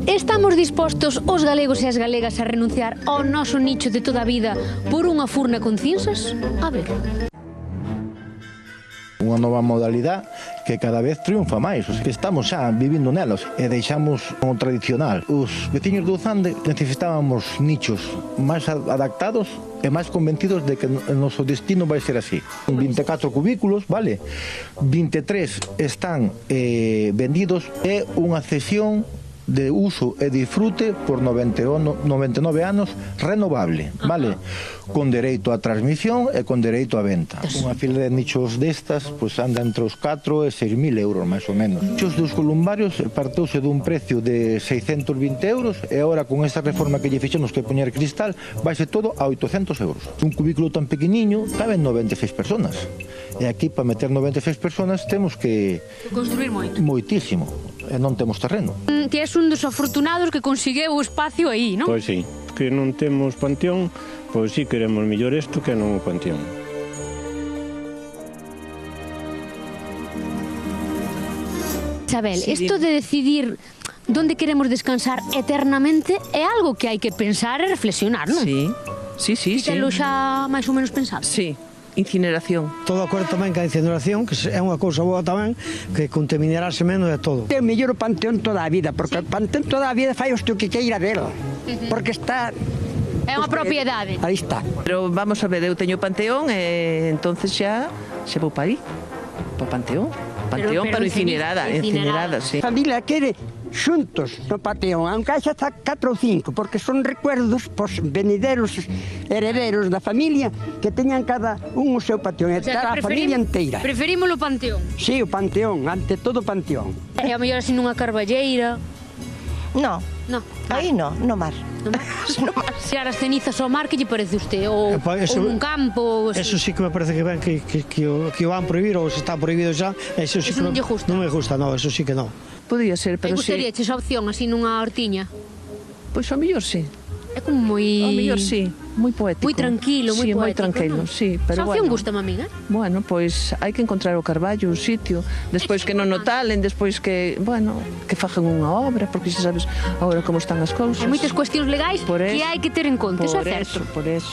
Estamos dispostos os galegos e as galegas a renunciar ao noso nicho de toda a vida por unha furna con cinzas? A ver. Unha nova modalidade que cada vez triunfa máis. Estamos xa vivindo nelas e deixamos o tradicional. Os veciños do Zande necesitábamos nichos máis adaptados e máis convencidos de que o noso destino vai ser así. 24 cubículos, vale? 23 están vendidos e unha cesión de uso e disfrute por 99 anos renovable, vale? Con dereito a transmisión e con dereito a venta. Unha fila de nichos destas pois anda entre os 4 e 6.000 euros, máis ou menos. Nichos dos columbarios partouse dun precio de 620 euros e agora con esta reforma que lle fixemos que poñer cristal vaise todo a 800 euros. Un cubículo tan pequeniño caben 96 personas. E aquí, para meter 96 personas, temos que construir moito. Moitísimo. E non temos terreno. Ti és un dos afortunados que conseguiu o espacio aí, non? Pois sí, que non temos panteón, pois sí queremos mellor isto que non o panteón. Isabel, isto de decidir onde queremos descansar eternamente é algo que hai que pensar e reflexionar, non? Sí. E telo xa máis ou menos pensado? Sí. Incineración. Todo acordo tamén que a incineración, que é unha cousa boa tamén, que contaminarase menos de todo. É o mellor o panteón toda a vida, porque o panteón toda a vida fai os que queira dela, porque está... É unha propiedade. Aí está. Pero vamos a ver, eu teño panteón e entonces xa vou para aí, para o panteón. Panteón, pero incinerada, sí. A familia quere xuntos no panteón, aunque haxa 4 ou 5, porque son recuerdos pos venideros herederos da familia que teñan cada un o seu panteón, a familia inteira. Preferimos o panteón? Sí, o panteón, ante todo o panteón. E a mellor así nunha carballeira? No, aí no mar. No mar? Tirar as cenizas ao mar, que lle parece usted? Ou un campo? Eso sí que me parece que ben que o van prohibir, ou se está prohibido xa. Eso sí que non lle gusta? Non me gusta, no, eso sí que non. Podía ser, pero sí. Gustaría esa opción, así nunha hortiña? Pois ao mellor sí. É como moi... Ao mellor sí, moi poético. Moi tranquilo, moi poético, moi tranquilo, non? sí, pero esa opción bueno. gusta a min, Bueno, pois hai que encontrar o carballo, o sitio, despois que non o talen, despois que, bueno, que fajan unha obra, porque xa sabes agora como están as cousas. Hai moitas cuestións legais que hai que ter en conta, eso é certo. Por eso.